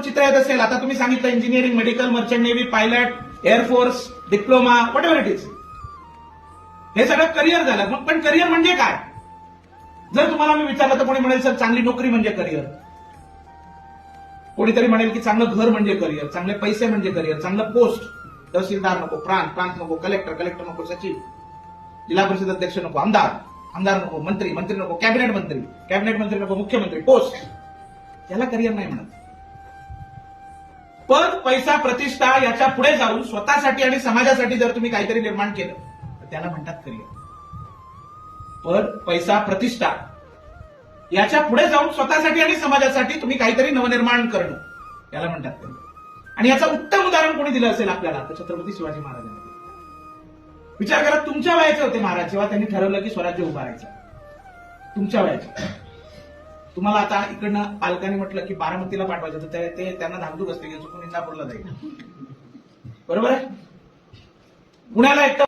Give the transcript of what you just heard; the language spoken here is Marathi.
समोर चित्र येत असेल, आता तुम्ही सांगितलं engineering, medical, merchant navy, pilot, air force, diploma, what ever it is, हे सगळं करिअर झालं. मग पण करिअर म्हणजे काय? जर तुम्हाला मी विचारलं तर कोणी म्हणेल सर चांगली नोकरी म्हणजे करिअर, कोणीतरी म्हणेल की चांगलं घर म्हणजे करिअर, चांगले पैसे म्हणजे करिअर, चांगलं पोस्ट, तहसीलदार नको, प्रांत नको, कलेक्टर नको, सचिव, जिल्हा परिषद अध्यक्ष नको, आमदार नको, मंत्री नको, कॅबिनेट मंत्री नको, मुख्यमंत्री, पोस्ट, याला करिअर नाही म्हणत. पद, पैसा, प्रतिष्ठा याच्या पुढे जाऊन स्वतःसाठी आणि समाजासाठी जर तुम्ही काहीतरी निर्माण केलं तर त्याला म्हणतात करिअर. पद, पैसा, प्रतिष्ठा याच्या पुढे जाऊन स्वतःसाठी आणि समाजासाठी तुम्ही काहीतरी नवनिर्माण करणं, याला म्हणतात करिअर. आणि याचं उत्तम उदाहरण कोणी दिलं असेल आपल्याला तर छत्रपती शिवाजी महाराजांनी. विचार करा, तुमच्या वयाचे होते महाराज जेव्हा त्यांनी ठरवलं की स्वराज्य उभारायचं. तुमच्या वयाचे. तुम्हाला आता इकडनं पालकांनी म्हटलं की बारामतीला पाठवायचं तर ते त्यांना धाकधूक असते की चुकून इंदापूरला जाईल. बरोबर आहे? पुण्याला एक